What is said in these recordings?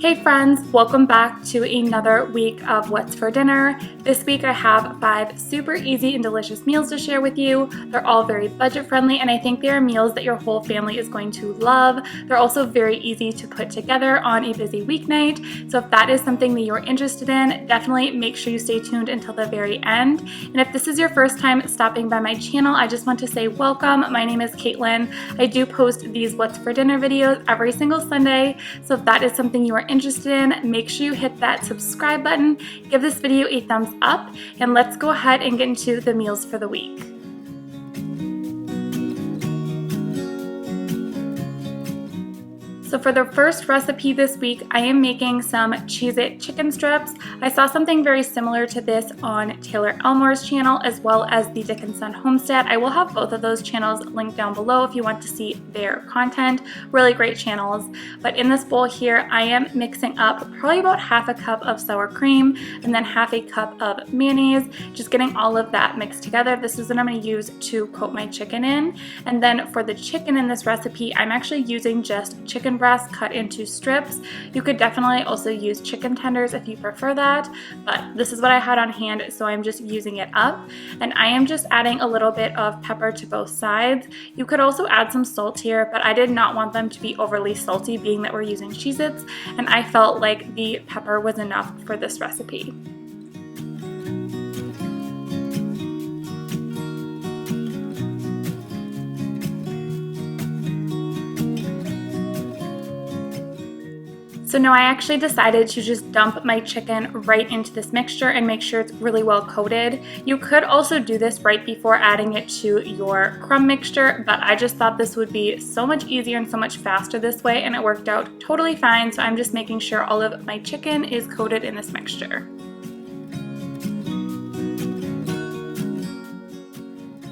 Hey friends, welcome back to another week of What's for Dinner. This week I have 5 super easy and delicious meals to share with you. They're all very budget friendly and I think they are meals that your whole family is going to love. They're also very easy to put together on a busy weeknight. So if that is something that you're interested in, definitely make sure you stay tuned until the very end. And if this is your first time stopping by my channel, I just want to say welcome. My name is Caitlin. I do post these What's for Dinner videos every single Sunday. So if that is something you are interested in, make sure you hit that subscribe button, give this video a thumbs up, and let's go ahead and get into the meals for the week. So for the first recipe this week, I am making some Cheez-It chicken strips. I saw something very similar to this on Taylor Elmore's channel as well as the Dickinson Homestead. I will have both of those channels linked down below if you want to see their content. Really great channels. But in this bowl here, I am mixing up probably about half a cup of sour cream and then half a cup of mayonnaise, just getting all of that mixed together. This is what I'm going to use to coat my chicken in. And then for the chicken in this recipe, I'm actually using just chicken breast cut into strips. You could definitely also use chicken tenders if you prefer that, but this is what I had on hand, so I'm just using it up. And I am just adding a little bit of pepper to both sides. You could also add some salt here, but I did not want them to be overly salty, being that we're using Cheez-Its, and I felt like the pepper was enough for this recipe. So now I actually decided to just dump my chicken right into this mixture and make sure it's really well coated. You could also do this right before adding it to your crumb mixture, but I just thought this would be so much easier and so much faster this way, and it worked out totally fine. So I'm just making sure all of my chicken is coated in this mixture.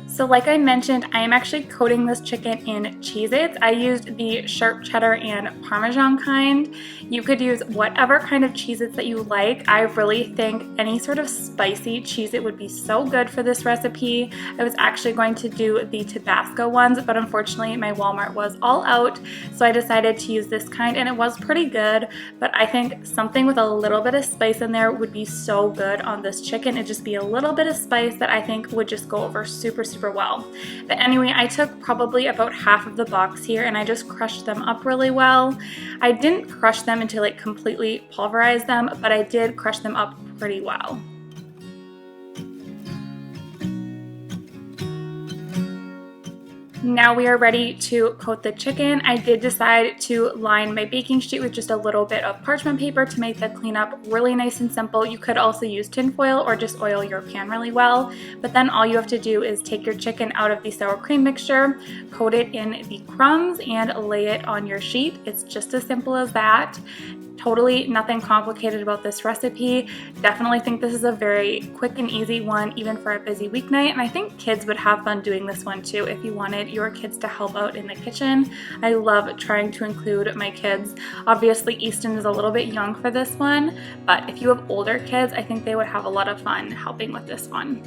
So like I mentioned, I am actually coating this chicken in Cheez-Its. I used the sharp cheddar and Parmesan kind. You could use whatever kind of Cheez-Its that you like. I really think any sort of spicy Cheez-It would be so good for this recipe. I was actually going to do the Tabasco ones, but unfortunately my Walmart was all out, so I decided to use this kind, and it was pretty good, but I think something with a little bit of spice in there would be so good on this chicken. It'd just be a little bit of spice that I think would just go over super well. But anyway, I took probably about half of the box here and I just crushed them up really well. I didn't crush them until like completely pulverize them, but I did crush them up pretty well. Now we are ready to coat the chicken. I did decide to line my baking sheet with just a little bit of parchment paper to make the cleanup really nice and simple. You could also use tin foil or just oil your pan really well. But then all you have to do is take your chicken out of the sour cream mixture, coat it in the crumbs, and lay it on your sheet. It's just as simple as that. Totally nothing complicated about this recipe. Definitely think this is a very quick and easy one, even for a busy weeknight. And I think kids would have fun doing this one too if you wanted your kids to help out in the kitchen. I love trying to include my kids. Obviously, Easton is a little bit young for this one, but if you have older kids, I think they would have a lot of fun helping with this one.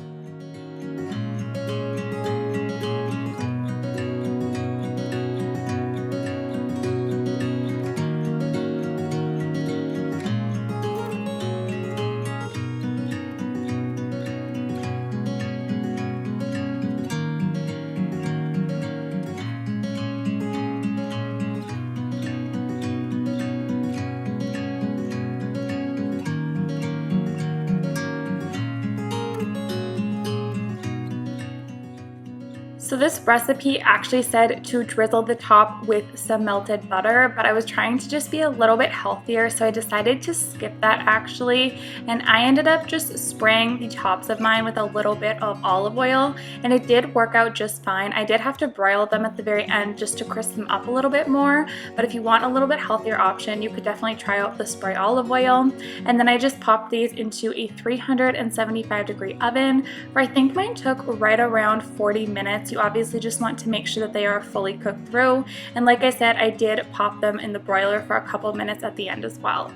So this recipe actually said to drizzle the top with some melted butter, but I was trying to just be a little bit healthier, so I decided to skip that actually, and I ended up just spraying the tops of mine with a little bit of olive oil, and it did work out just fine. I did have to broil them at the very end just to crisp them up a little bit more, but if you want a little bit healthier option, you could definitely try out the spray olive oil. And then I just popped these into a 375-degree oven, where I think mine took right around 40 minutes. You obviously just want to make sure that they are fully cooked through. And like I said, I did pop them in the broiler for a couple minutes at the end as well.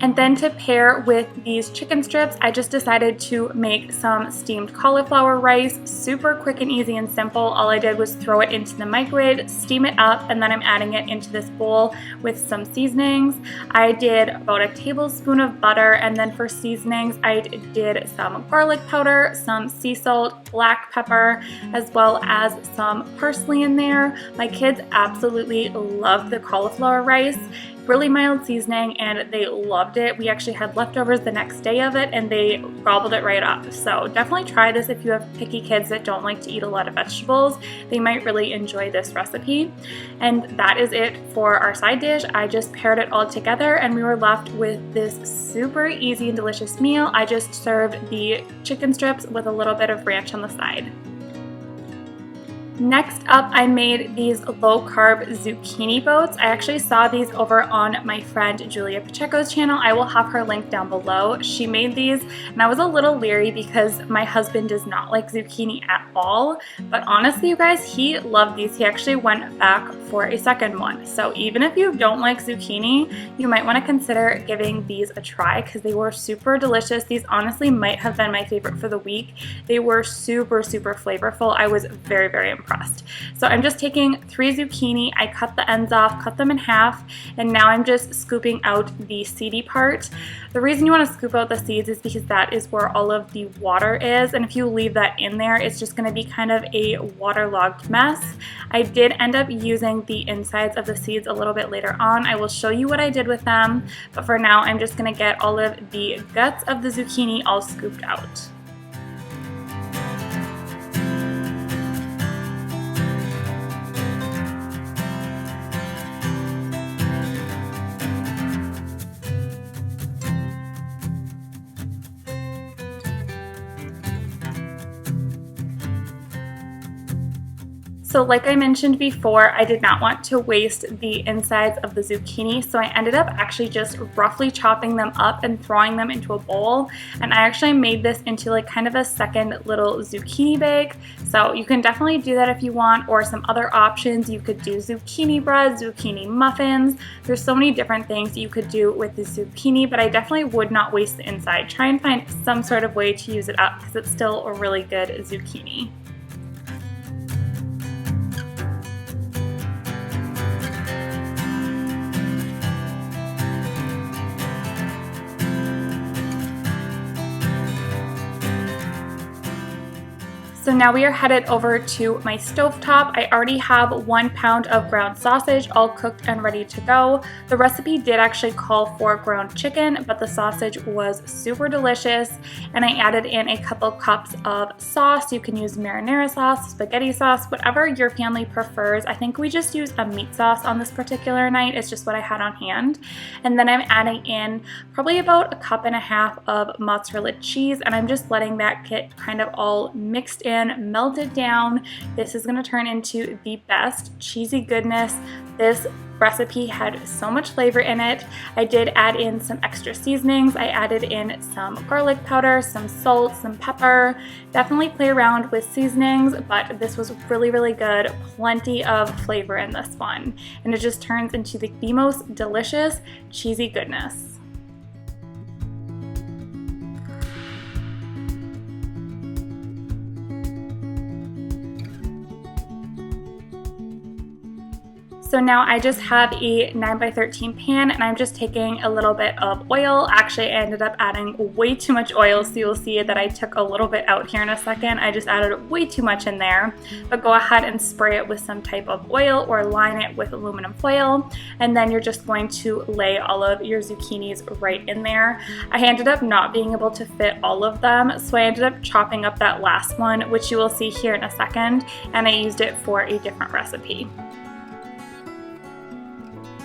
And then to pair with these chicken strips, I just decided to make some steamed cauliflower rice. Super quick and easy and simple. All I did was throw it into the microwave, steam it up, and then I'm adding it into this bowl with some seasonings. I did about a tablespoon of butter, and then for seasonings, I did some garlic powder, some sea salt, black pepper, as well as some parsley in there. My kids absolutely loved the cauliflower rice. Really mild seasoning, and they loved it. We actually had leftovers the next day of it, and they gobbled it right up. So definitely try this if you have picky kids that don't like to eat a lot of vegetables. They might really enjoy this recipe. And that is it for our side dish. I just paired it all together, and we were left with this super easy and delicious meal. I just served the chicken strips with a little bit of ranch on the side. Next up, I made these low-carb zucchini boats. I actually saw these over on my friend Julia Pacheco's channel. I will have her link down below. She made these, and I was a little leery because my husband does not like zucchini at all. But honestly, you guys, he loved these. He actually went back for a second one. So even if you don't like zucchini, you might want to consider giving these a try because they were super delicious. These honestly might have been my favorite for the week. They were super, super flavorful. I was very, very impressed. So I'm just taking 3 zucchini, I cut the ends off, cut them in half, and now I'm just scooping out the seedy part. The reason you want to scoop out the seeds is because that is where all of the water is, and if you leave that in there, it's just going to be kind of a waterlogged mess. I did end up using the insides of the seeds a little bit later on. I will show you what I did with them, but for now I'm just going to get all of the guts of the zucchini all scooped out. So like I mentioned before, I did not want to waste the insides of the zucchini, so I ended up actually just roughly chopping them up and throwing them into a bowl. And I actually made this into like kind of a second little zucchini bag. So you can definitely do that if you want, or some other options. You could do zucchini bread, zucchini muffins. There's so many different things you could do with the zucchini, but I definitely would not waste the inside. Try and find some sort of way to use it up because it's still a really good zucchini. So now we are headed over to my stovetop. I already have 1 pound of ground sausage all cooked and ready to go. The recipe did actually call for ground chicken, but the sausage was super delicious. And I added in a couple cups of sauce. You can use marinara sauce, spaghetti sauce, whatever your family prefers. I think we just used a meat sauce on this particular night. It's just what I had on hand. And then I'm adding in probably about 1.5 cups of mozzarella cheese, and I'm just letting that get kind of all mixed in, melted down. This is going to turn into the best cheesy goodness. This recipe had so much flavor in it. I did add in some extra seasonings. I added in some garlic powder, some salt, some pepper. Definitely play around with seasonings, but this was really, really good. Plenty of flavor in this one. And it just turns into the most delicious cheesy goodness. So now I just have a 9x13 pan, and I'm just taking a little bit of oil. Actually, I ended up adding way too much oil, so you'll see that I took a little bit out here in a second. I just added way too much in there, but go ahead and spray it with some type of oil or line it with aluminum foil, and then you're just going to lay all of your zucchinis right in there. I ended up not being able to fit all of them, so I ended up chopping up that last one, which you will see here in a second, and I used it for a different recipe.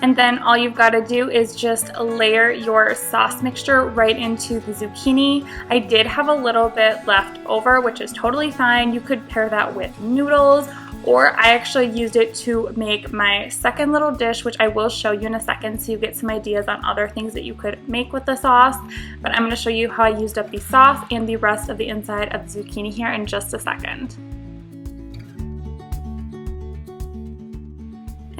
And then all you've got to do is just layer your sauce mixture right into the zucchini. I did have a little bit left over, which is totally fine. You could pair that with noodles, or I actually used it to make my second little dish, which I will show you in a second so you get some ideas on other things that you could make with the sauce. But I'm going to show you how I used up the sauce and the rest of the inside of the zucchini here in just a second.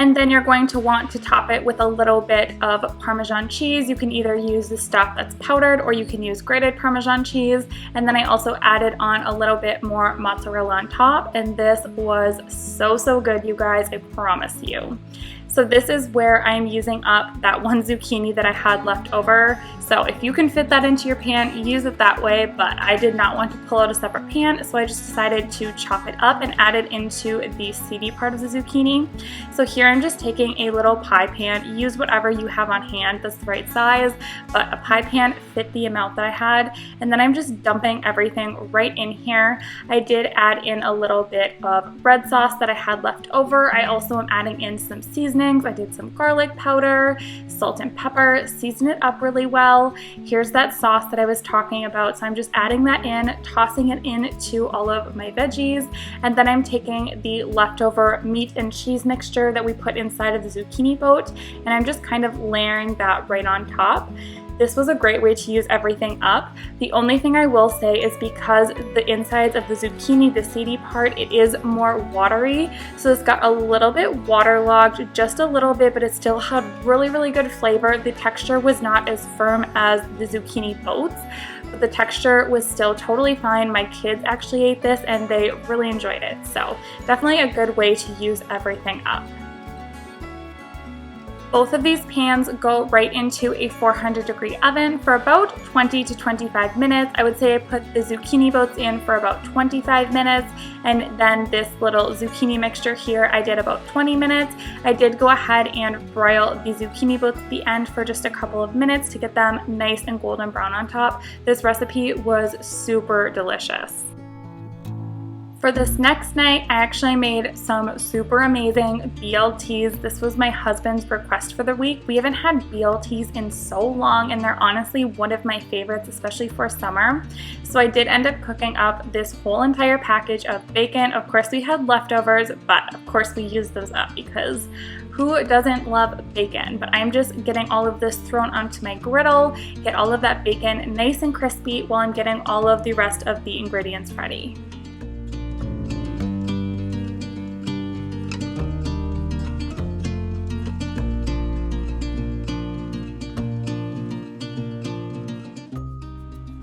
And then you're going to want to top it with a little bit of Parmesan cheese. You can either use the stuff that's powdered or you can use grated Parmesan cheese. And then I also added on a little bit more mozzarella on top, and this was so good, you guys, I promise you. So this is where I'm using up that one zucchini that I had left over. So if you can fit that into your pan, use it that way, but I did not want to pull out a separate pan, so I just decided to chop it up and add it into the seedy part of the zucchini. So here I'm just taking a little pie pan. Use whatever you have on hand that's the right size, but a pie pan fit the amount that I had, and then I'm just dumping everything right in here. I did add in a little bit of red sauce that I had left over. I also am adding in some seasoning. I did some garlic powder, salt and pepper, season it up really well. Here's that sauce that I was talking about. So I'm just adding that in, tossing it into all of my veggies, and then I'm taking the leftover meat and cheese mixture that we put inside of the zucchini boat, and I'm just kind of layering that right on top. This was a great way to use everything up. The only thing I will say is because the insides of the zucchini, the seedy part, it is more watery. So it's got a little bit waterlogged, just a little bit, but it still had really good flavor. The texture was not as firm as the zucchini boats, but the texture was still totally fine. My kids actually ate this and they really enjoyed it. So definitely a good way to use everything up. Both of these pans go right into a 400-degree oven for about 20 to 25 minutes. I would say I put the zucchini boats in for about 25 minutes, and then this little zucchini mixture here I did about 20 minutes. I did go ahead and broil the zucchini boats at the end for just a couple of minutes to get them nice and golden brown on top. This recipe was super delicious. For this next night, I actually made some super amazing BLTs. This was my husband's request for the week. We haven't had BLTs in so long, and they're honestly one of my favorites, especially for summer. So I did end up cooking up this whole entire package of bacon. Of course, we had leftovers, but of course we used those up because who doesn't love bacon? But I'm just getting all of this thrown onto my griddle, get all of that bacon nice and crispy while I'm getting all of the rest of the ingredients ready.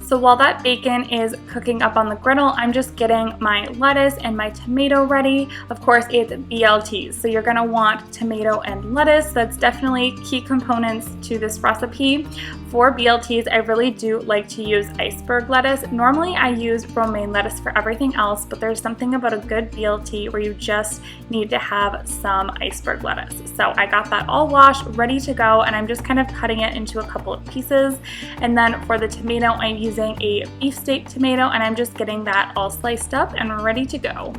So while that bacon is cooking up on the griddle, I'm just getting my lettuce and my tomato ready. Of course, it's BLTs, so you're gonna want tomato and lettuce. That's definitely key components to this recipe. For BLTs, I really do like to use iceberg lettuce. Normally I use romaine lettuce for everything else, but there's something about a good BLT where you just need to have some iceberg lettuce. So I got that all washed, ready to go, and I'm just kind of cutting it into a couple of pieces. And then for the tomato, I'm using a beefsteak tomato, and I'm just getting that all sliced up and ready to go.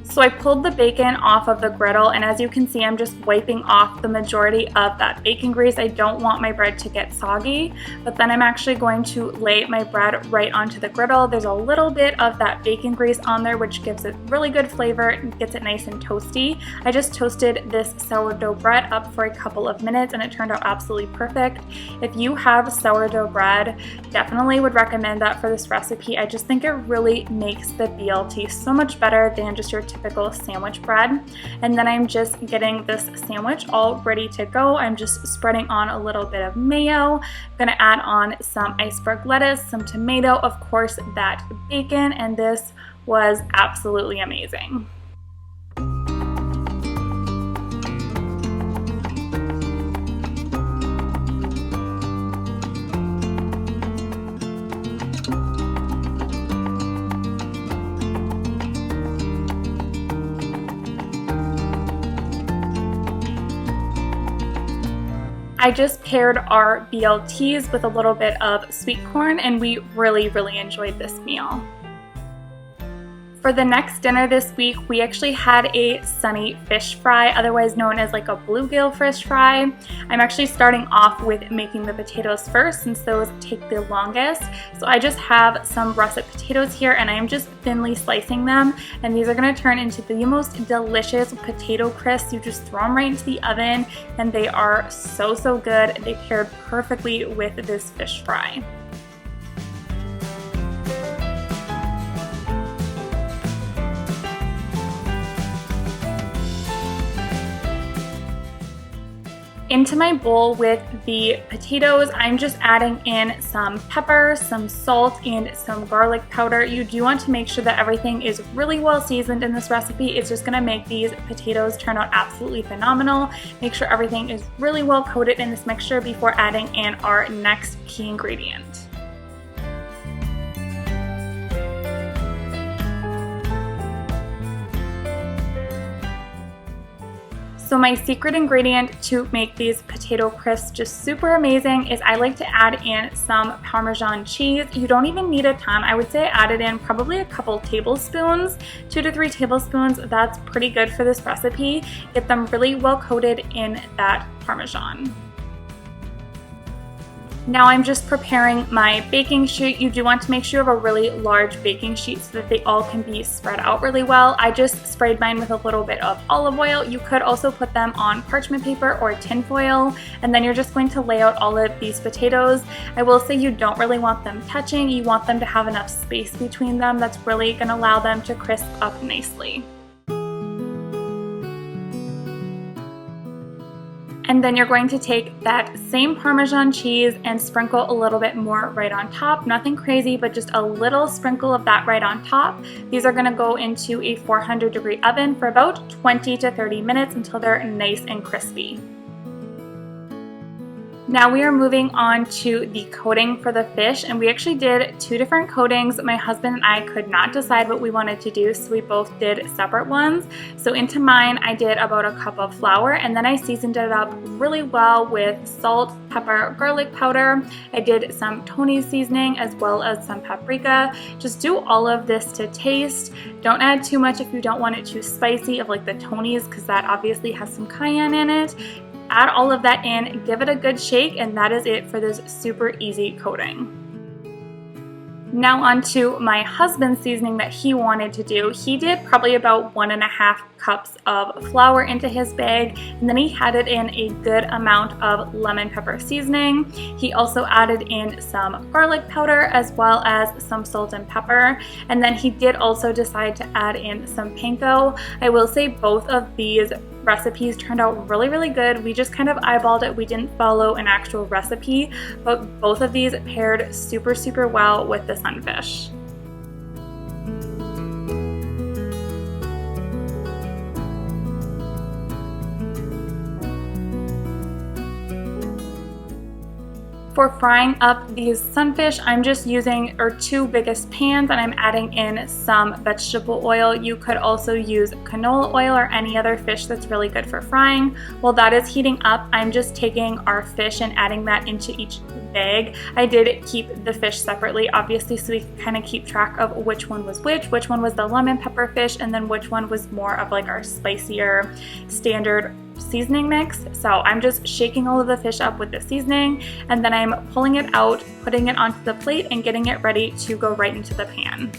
So I pulled the bacon off of the griddle, and as you can see, I'm just wiping off the majority of that bacon grease. I don't want my bread to get soggy, but then I'm actually going to lay my bread right onto the griddle. There's a little bit of that bacon grease on there, which gives it really good flavor and gets it nice and toasty. I just toasted this sourdough bread up for a couple of minutes, and it turned out absolutely perfect. If you have sourdough bread, definitely would recommend that for this recipe. I just think it really makes the BLT so much better than just your typical sandwich bread. And then I'm just getting this sandwich all ready to go. I'm just spreading on a little bit of mayo. I'm gonna add on some iceberg lettuce, some tomato, of course that bacon, and this was absolutely amazing. I just paired our BLTs with a little bit of sweet corn, and we really enjoyed this meal. For the next dinner this week, we actually had a sunny fish fry, otherwise known as like a bluegill fish fry. I'm actually starting off with making the potatoes first since those take the longest. So I just have some russet potatoes here and I am just thinly slicing them. And these are gonna turn into the most delicious potato crisps. You just throw them right into the oven and they are so, so good. They paired perfectly with this fish fry. Into my bowl with the potatoes, I'm just adding in some pepper, some salt, and some garlic powder. You do want to make sure that everything is really well seasoned in this recipe. It's just gonna make these potatoes turn out absolutely phenomenal. Make sure everything is really well coated in this mixture before adding in our next key ingredient. So my secret ingredient to make these potato crisps just super amazing is I like to add in some Parmesan cheese. You don't even need a ton. I would say I added in probably a couple tablespoons, 2 to 3 tablespoons. That's pretty good for this recipe. Get them really well coated in that Parmesan. Now I'm just preparing my baking sheet. You do want to make sure you have a really large baking sheet so that they all can be spread out really well. I just sprayed mine with a little bit of olive oil. You could also put them on parchment paper or tin foil, and then you're just going to lay out all of these potatoes. I will say you don't really want them touching. You want them to have enough space between them. That's really going to allow them to crisp up nicely. And then you're going to take that same Parmesan cheese and sprinkle a little bit more right on top. Nothing crazy, but just a little sprinkle of that right on top. These are gonna go into a 400-degree oven for about 20 to 30 minutes until they're nice and crispy. Now we are moving on to the coating for the fish, and we actually did 2 different coatings. My husband and I could not decide what we wanted to do, so we both did separate ones. So into mine, I did about a cup of flour, and then I seasoned it up really well with salt, pepper, garlic powder. I did some Tony's seasoning as well as some paprika. Just do all of this to taste. Don't add too much if you don't want it too spicy of like the Tony's, because that obviously has some cayenne in it. Add all of that in, give it a good shake, and that is it for this super easy coating. Now on to my husband's seasoning that he wanted to do. He did probably about 1.5 cups of flour into his bag, and then he added in a good amount of lemon pepper seasoning. He also added in some garlic powder as well as some salt and pepper, and then he did also decide to add in some panko. I will say both of these recipes turned out really, really good. We just kind of eyeballed it. We didn't follow an actual recipe, but both of these paired super, super well with the sunfish. For frying up these sunfish, I'm just using our 2 biggest pans, and I'm adding in some vegetable oil. You could also use canola oil or any other fish that's really good for frying. While that is heating up, I'm just taking our fish and adding that into each bag. I did keep the fish separately, obviously, so we can kind of keep track of which one was which one was the lemon pepper fish, and then which one was more of like our spicier standard seasoning mix. So I'm just shaking all of the fish up with the seasoning, and then I'm pulling it out, putting it onto the plate, and getting it ready to go right into the pan.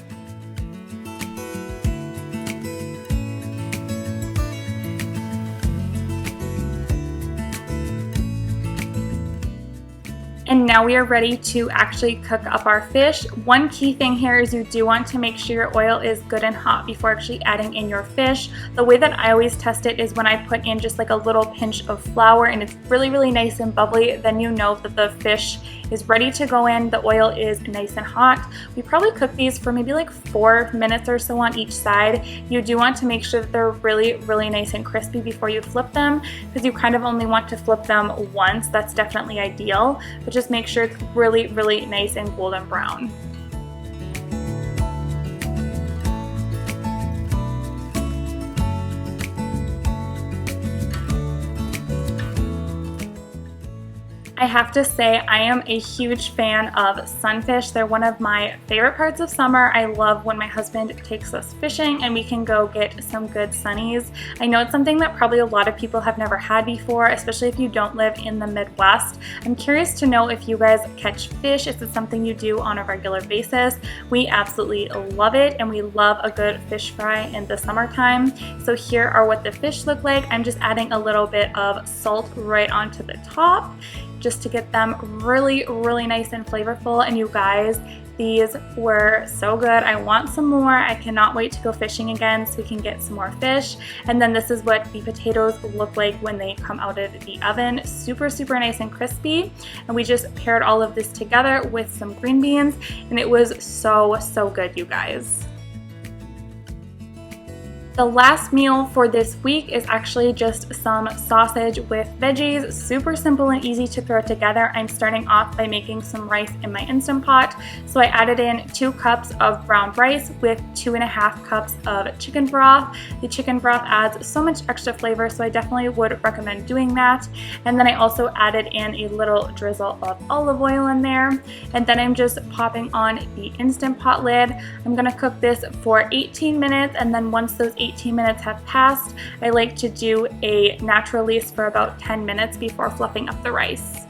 And now we are ready to actually cook up our fish. One key thing here is you do want to make sure your oil is good and hot before actually adding in your fish. The way that I always test it is when I put in just like a little pinch of flour and it's really, really nice and bubbly, then you know that the fish is ready to go in. The oil is nice and hot. We probably cook these for maybe like 4 minutes or so on each side. You do want to make sure that they're really, really nice and crispy before you flip them, because you kind of only want to flip them once. That's definitely ideal, but just make sure it's really, really nice and golden brown. I have to say I am a huge fan of sunfish. They're one of my favorite parts of summer. I love when my husband takes us fishing and we can go get some good sunnies. I know it's something that probably a lot of people have never had before, especially if you don't live in the Midwest. I'm curious to know if you guys catch fish. Is it something you do on a regular basis? We absolutely love it, and we love a good fish fry in the summertime. So here are what the fish look like. I'm just adding a little bit of salt right onto the top, just to get them really, really nice and flavorful. And you guys, these were so good. I want some more. I cannot wait to go fishing again so we can get some more fish. And then this is what the potatoes look like when they come out of the oven. Super, super nice and crispy. And we just paired all of this together with some green beans, and it was so, so good, you guys. The last meal for this week is actually just some sausage with veggies. Super simple and easy to throw together. I'm starting off by making some rice in my Instant Pot. So I added in 2 cups of brown rice with 2.5 cups of chicken broth. The chicken broth adds so much extra flavor, so I definitely would recommend doing that. And then I also added in a little drizzle of olive oil in there. And then I'm just popping on the Instant Pot lid. I'm gonna cook this for 18 minutes, and then once those 18 minutes have passed, I like to do a natural release for about 10 minutes before fluffing up the rice.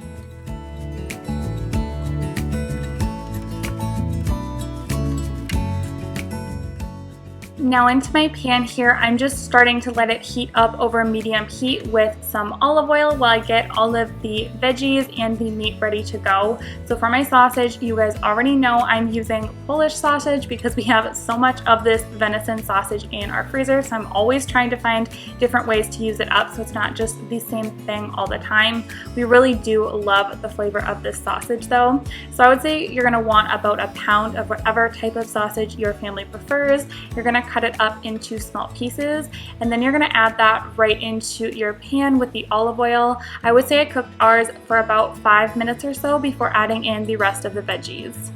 Now into my pan here, I'm just starting to let it heat up over medium heat with some olive oil while I get all of the veggies and the meat ready to go. So for my sausage, you guys already know I'm using Polish sausage because we have so much of this venison sausage in our freezer. So I'm always trying to find different ways to use it up so it's not just the same thing all the time. We really do love the flavor of this sausage though. So I would say you're gonna want about a pound of whatever type of sausage your family prefers. You're gonna cut it up into small pieces, and then you're gonna add that right into your pan with the olive oil. I would say I cooked ours for about 5 minutes or so before adding in the rest of the veggies.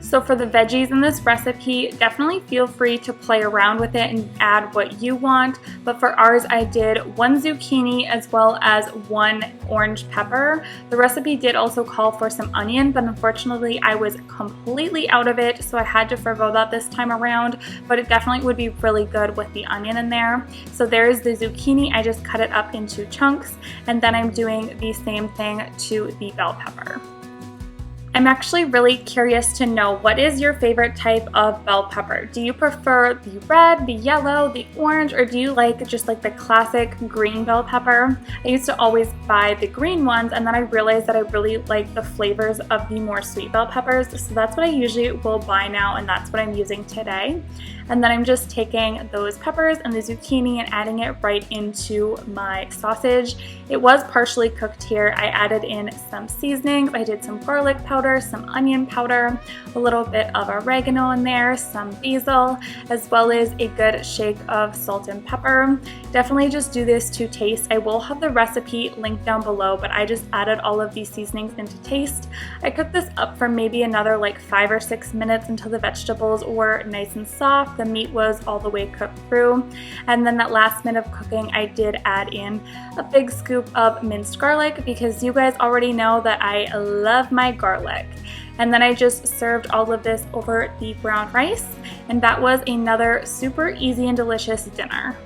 So for the veggies in this recipe, definitely feel free to play around with it and add what you want. But for ours, I did 1 zucchini as well as 1 orange pepper. The recipe did also call for some onion, but unfortunately I was completely out of it, so I had to forgo that this time around. But it definitely would be really good with the onion in there. So there's the zucchini. I just cut it up into chunks, and then I'm doing the same thing to the bell pepper. I'm actually really curious to know, what is your favorite type of bell pepper? Do you prefer the red, the yellow, the orange, or do you like just like the classic green bell pepper? I used to always buy the green ones, and then I realized that I really like the flavors of the more sweet bell peppers, so that's what I usually will buy now, and that's what I'm using today. And then I'm just taking those peppers and the zucchini and adding it right into my sausage. It was partially cooked here. I added in some seasonings. I did some garlic powder, some onion powder, a little bit of oregano in there, some basil, as well as a good shake of salt and pepper. Definitely just do this to taste. I will have the recipe linked down below, but I just added all of these seasonings into taste. I cooked this up for maybe another like 5 or 6 minutes until the vegetables were nice and soft. The meat was all the way cooked through. And then that last minute of cooking, I did add in a big scoop of minced garlic because you guys already know that I love my garlic. And then I just served all of this over the brown rice, and that was another super easy and delicious dinner.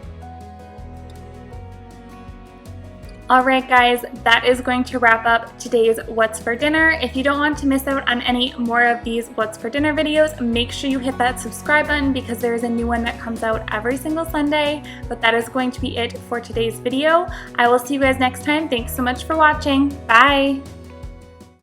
Alright guys, that is going to wrap up today's What's for Dinner. If you don't want to miss out on any more of these What's for Dinner videos, make sure you hit that subscribe button because there is a new one that comes out every single Sunday. But that is going to be it for today's video. I will see you guys next time. Thanks so much for watching. Bye!